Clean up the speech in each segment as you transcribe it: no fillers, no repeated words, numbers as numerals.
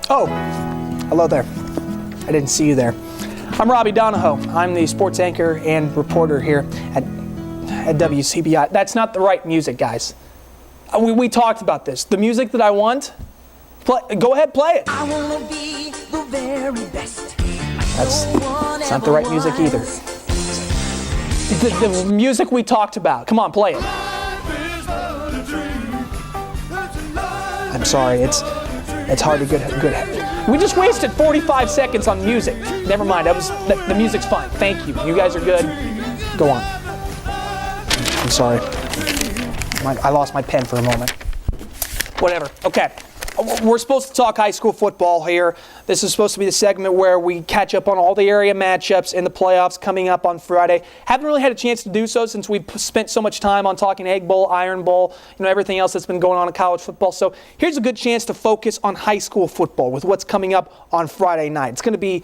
Oh, hello there. I didn't see you there. I'm Robby Donahoe. I'm the sports anchor and reporter here at WCBI. That's not the right music, guys. We talked about this. The music that I want, go ahead, play it. I wanna be the very best. That's not the right music either. The music we talked about. Come on, play it. I'm sorry, it's hard to get. We just wasted 45 seconds on music. Never mind, the music's fine. Thank you. You guys are good. Go on. I'm sorry. I lost my pen for a moment. Whatever. Okay. We're supposed to talk high school football here. This is supposed to be the segment where we catch up on all the area matchups in the playoffs coming up on Friday. Haven't really had a chance to do so since we've spent so much time on talking Egg Bowl, Iron Bowl, everything else that's been going on in college football. So here's a good chance to focus on high school football with what's coming up on Friday night. It's going to be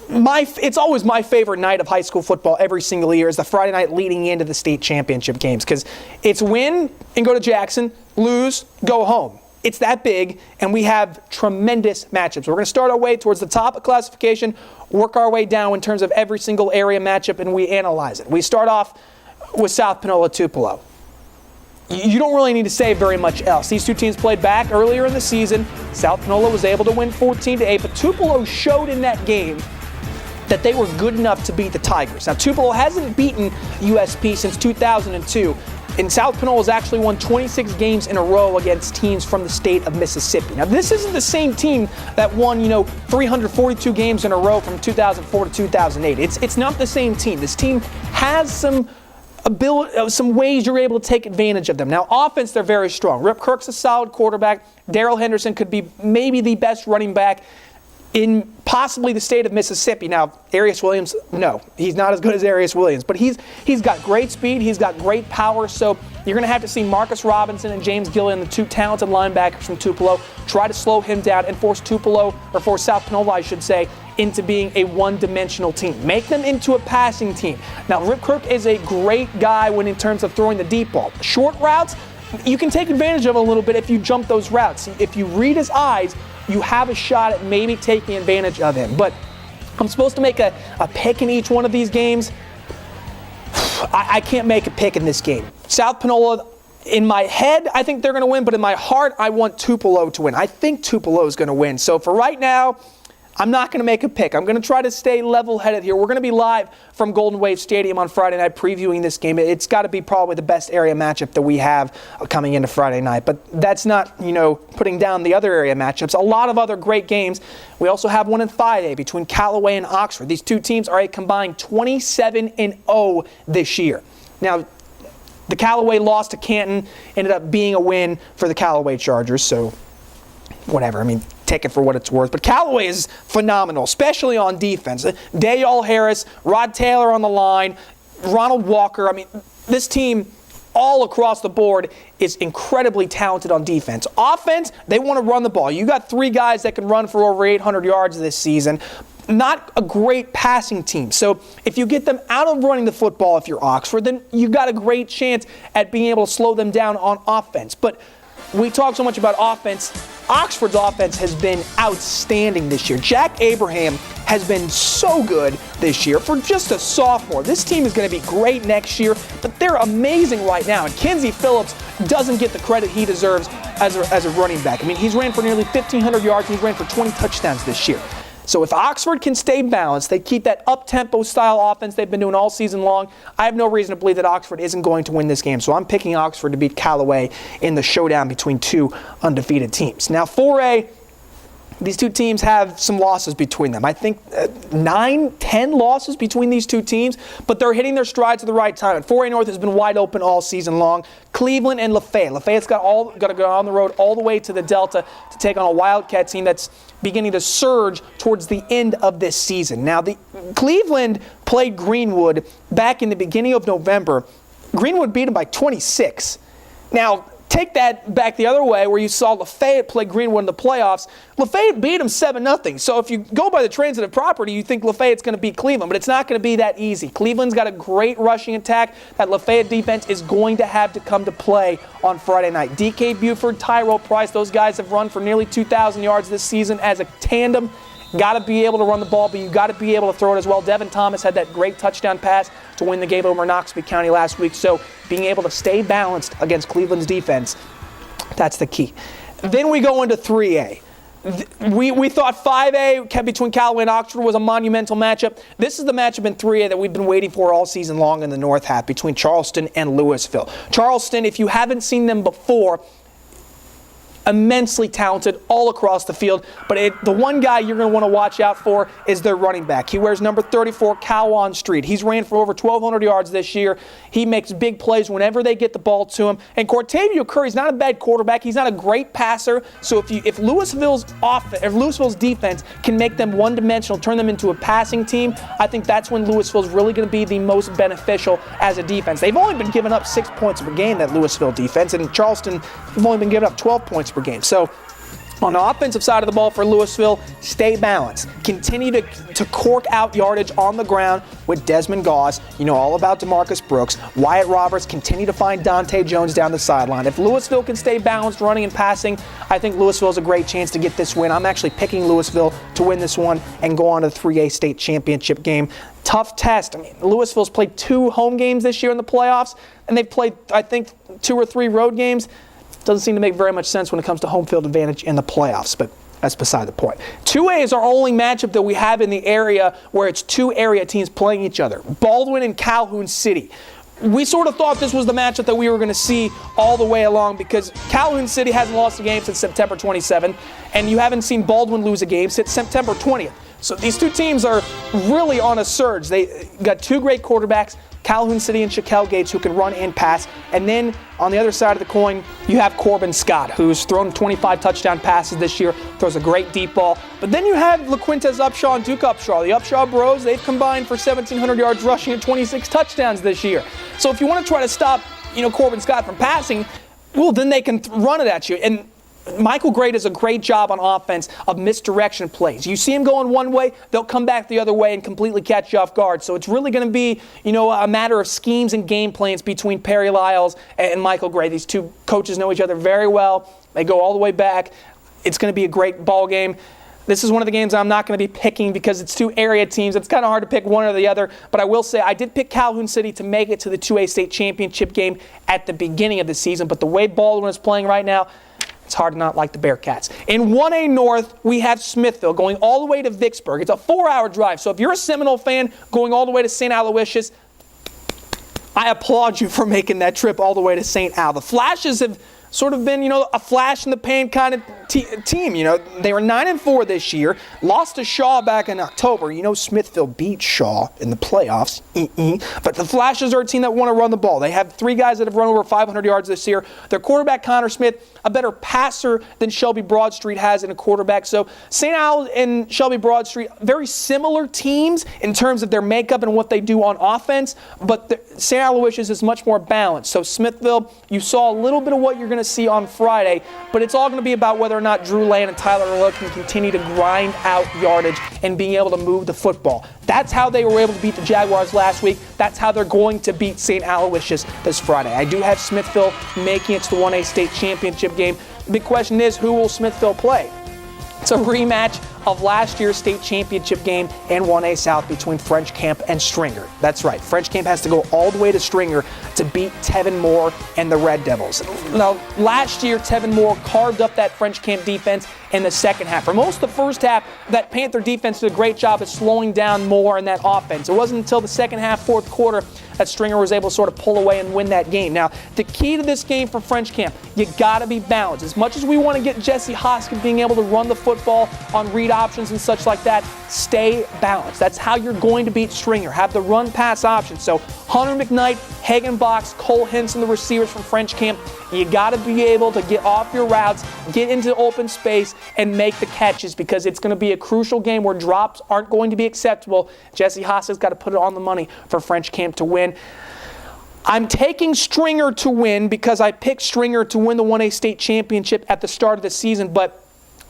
it's always my favorite night of high school football every single year is the Friday night leading into the state championship games because it's win and go to Jackson, lose, go home. It's that big, and we have tremendous matchups. We're going to start our way towards the top of classification, work our way down in terms of every single area matchup, and we analyze it. We start off with South Panola, Tupelo. You don't really need to say very much else. These two teams played back earlier in the season. South Panola was able to win 14-8, but Tupelo showed in that game that they were good enough to beat the Tigers. Now, Tupelo hasn't beaten USP since 2002. And South Panola has actually won 26 games in a row against teams from the state of Mississippi. Now, this isn't the same team that won, 342 games in a row from 2004 to 2008. It's not the same team. This team has some ways you're able to take advantage of them. Now, offense, they're very strong. Rip Kirk's a solid quarterback. Daryl Henderson could be maybe the best running back in possibly the state of Mississippi. Now, Arius Williams, no, he's not as good as Arius Williams, but he's got great speed, he's got great power, so you're going to have to see Marcus Robinson and James Gillian, the two talented linebackers from Tupelo, try to slow him down and force South Panola, I should say, into being a one-dimensional team. Make them into a passing team. Now, Rip Kirk is a great guy when in terms of throwing the deep ball. Short routes, you can take advantage of a little bit if you jump those routes. If you read his eyes, you have a shot at maybe taking advantage of him. But I'm supposed to make a pick in each one of these games. I can't make a pick in this game. South Panola, in my head, I think they're going to win, but in my heart, I want Tupelo to win. I think Tupelo is going to win. So for right now, I'm not going to make a pick. I'm going to try to stay level-headed here. We're going to be live from Golden Wave Stadium on Friday night previewing this game. It's got to be probably the best area matchup that we have coming into Friday night. But that's not, putting down the other area matchups. A lot of other great games. We also have one in 5A between Callaway and Oxford. These two teams are a combined 27-0 this year. Now, the Callaway loss to Canton ended up being a win for the Callaway Chargers, so whatever. Take it for what it's worth. But Callaway is phenomenal, especially on defense. Dale Harris, Rod Taylor on the line, Ronald Walker. This team all across the board is incredibly talented on defense. Offense, they want to run the ball. You got three guys that can run for over 800 yards this season. Not a great passing team. So if you get them out of running the football, if you're Oxford, then you got a great chance at being able to slow them down on offense. But we talk so much about offense. Oxford's offense has been outstanding this year. Jack Abraham has been so good this year for just a sophomore. This team is going to be great next year, but they're amazing right now. And Kenzie Phillips doesn't get the credit he deserves as a running back. He's ran for nearly 1,500 yards, and he's ran for 20 touchdowns this year. So if Oxford can stay balanced, they keep that up-tempo style offense they've been doing all season long, I have no reason to believe that Oxford isn't going to win this game. So I'm picking Oxford to beat Callaway in the showdown between two undefeated teams. Now 4A, these two teams have some losses between them. I think 9-10 losses between these two teams, but they're hitting their strides at the right time. And 4A North has been wide open all season long. Cleveland and Lafayette. Lafayette's got to go on the road all the way to the Delta to take on a Wildcat team that's beginning to surge towards the end of this season. Now, Cleveland played Greenwood back in the beginning of November. Greenwood beat them by 26. Now, take that back the other way where you saw Lafayette play Greenwood in the playoffs. Lafayette beat them 7-0. So if you go by the transitive property, you think Lafayette's going to beat Cleveland, but it's not going to be that easy. Cleveland's got a great rushing attack. That Lafayette defense is going to have to come to play on Friday night. DK Buford, Tyrell Price, those guys have run for nearly 2,000 yards this season as a tandem. Got to be able to run the ball, but you got to be able to throw it as well. Devin Thomas had that great touchdown pass to win the game over Knoxville County last week. So being able to stay balanced against Cleveland's defense, that's the key. Then we go into 3A. We thought 5A between Callaway and Oxford was a monumental matchup. This is the matchup in 3A that we've been waiting for all season long in the North half between Charleston and Louisville. Charleston, if you haven't seen them before, immensely talented all across the field, but the one guy you're going to want to watch out for is their running back. He wears number 34, Calhoun Street. He's ran for over 1,200 yards this year. He makes big plays whenever they get the ball to him. And Cortavio Curry's not a bad quarterback. He's not a great passer. So if Louisville's defense can make them one-dimensional, turn them into a passing team, I think that's when Louisville's really going to be the most beneficial as a defense. They've only been giving up 6 points per game, that Louisville defense, and Charleston have only been giving up 12 points per game. So on the offensive side of the ball for Louisville, stay balanced. Continue to cork out yardage on the ground with Desmond Gauze. You know all about DeMarcus Brooks. Wyatt Roberts, continue to find Dante Jones down the sideline. If Louisville can stay balanced running and passing, I think Louisville has a great chance to get this win. I'm actually picking Louisville to win this one and go on to the 3A state championship game. Tough test. I mean, Louisville's played 2 home games this year in the playoffs, and they've played, I think, 2 or 3 road games. Doesn't seem to make very much sense when it comes to home field advantage in the playoffs, but that's beside the point. 2A is our only matchup that we have in the area where it's 2 area teams playing each other. Baldwin and Calhoun City. We sort of thought this was the matchup that we were going to see all the way along because Calhoun City hasn't lost a game since September 27th, and you haven't seen Baldwin lose a game since September 20th. So these 2 teams are really on a surge. They got 2 great quarterbacks, Calhoun City and Shaquille Gates, who can run and pass. And then on the other side of the coin, you have Corbin Scott, who's thrown 25 touchdown passes this year, throws a great deep ball. But then you have LaQuintez Upshaw and Duke Upshaw. The Upshaw bros, they've combined for 1,700 yards rushing and 26 touchdowns this year. So if you want to try to stop, Corbin Scott from passing, well, then they can run it at you. And Michael Gray does a great job on offense of misdirection plays. You see him going one way, they'll come back the other way and completely catch you off guard. So it's really going to be, a matter of schemes and game plans between Perry Lyles and Michael Gray. These 2 coaches know each other very well. They go all the way back. It's going to be a great ball game. This is one of the games I'm not going to be picking because it's 2 area teams. It's kind of hard to pick one or the other. But I will say I did pick Calhoun City to make it to the 2A state championship game at the beginning of the season. But the way Baldwin is playing right now, it's hard to not like the Bearcats. In 1A North, we have Smithville going all the way to Vicksburg. It's a 4-hour drive. So if you're a Seminole fan going all the way to St. Aloysius, I applaud you for making that trip all the way to St. Al. The Flashes have sort of been, a flash in the pan kind of team. They were 9-4 this year, lost to Shaw back in October. Smithville beat Shaw in the playoffs. But the Flashes are a team that want to run the ball. They have 3 guys that have run over 500 yards this year. Their quarterback, Connor Smith, a better passer than Shelby Broadstreet has in a quarterback. So St. Al and Shelby Broadstreet, very similar teams in terms of their makeup and what they do on offense, but St. Aloysius is much more balanced. So Smithville, you saw a little bit of what you're going to see on Friday, but it's all going to be about whether or not Drew Lane and Tyler Hook can continue to grind out yardage and being able to move the football. That's how they were able to beat the Jaguars last week. That's how they're going to beat St. Aloysius this Friday. I do have Smithville making it to the 1A state championship game. The big question is, who will Smithville play? It's a rematch of last year's state championship game in 1A South between French Camp and Stringer. That's right, French Camp has to go all the way to Stringer to beat Tevin Moore and the Red Devils. Now, last year, Tevin Moore carved up that French Camp defense in the second half. For most of the first half, that Panther defense did a great job of slowing down Moore in that offense. It wasn't until the second half, fourth quarter, that Stringer was able to sort of pull away and win that game. Now, the key to this game for French Camp, you got to be balanced. As much as we want to get Jesse Hoskins being able to run the football on read options and such like that, stay balanced. That's how you're going to beat Stringer. Have the run-pass option. So Hunter McKnight, Hagen Box, Cole Henson, the receivers from French Camp, you got to be able to get off your routes, get into open space, and make the catches because it's going to be a crucial game where drops aren't going to be acceptable. Jesse Hoskins got to put it on the money for French Camp to win. I'm taking Stringer to win because I picked Stringer to win the 1A state championship at the start of the season, but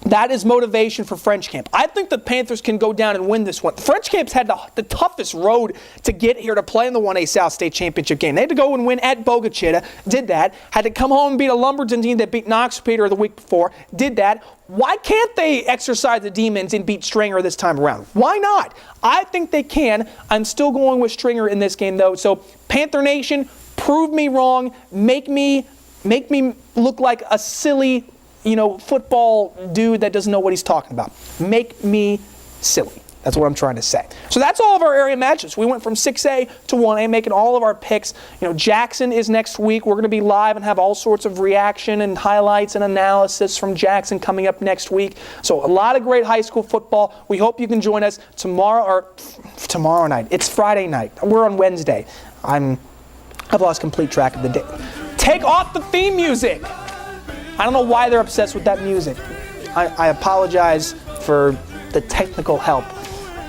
that is motivation for French Camp. I think the Panthers can go down and win this one. French Camp's had the toughest road to get here to play in the 1A South State Championship game. They had to go and win at Bogachita, did that. Had to come home and beat a Lumberton team that beat Knox Peter the week before, did that. Why can't they exercise the demons and beat Stringer this time around? Why not? I think they can. I'm still going with Stringer in this game, though. So, Panther Nation, prove me wrong. Make me look like a silly football dude that doesn't know what he's talking about. Make me silly. That's what I'm trying to say. So that's all of our area matches. We went from 6A to 1A, making all of our picks. Jackson is next week. We're going to be live and have all sorts of reaction and highlights and analysis from Jackson coming up next week. So a lot of great high school football. We hope you can join us tomorrow night. It's Friday night. We're on Wednesday. I've lost complete track of the day. Take off the theme music. I don't know why they're obsessed with that music. I apologize for the technical help.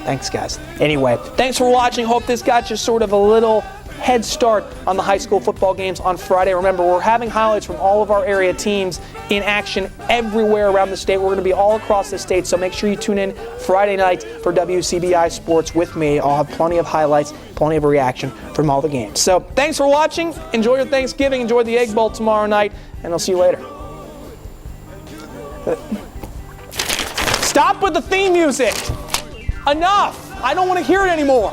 Thanks, guys. Anyway, thanks for watching. Hope this got you sort of a little head start on the high school football games on Friday. Remember, we're having highlights from all of our area teams in action everywhere around the state. We're going to be all across the state, so make sure you tune in Friday night for WCBI Sports with me. I'll have plenty of highlights, plenty of reaction from all the games. So thanks for watching. Enjoy your Thanksgiving. Enjoy the Egg Bowl tomorrow night, and I'll see you later. Stop with the theme music. Enough. I don't want to hear it anymore.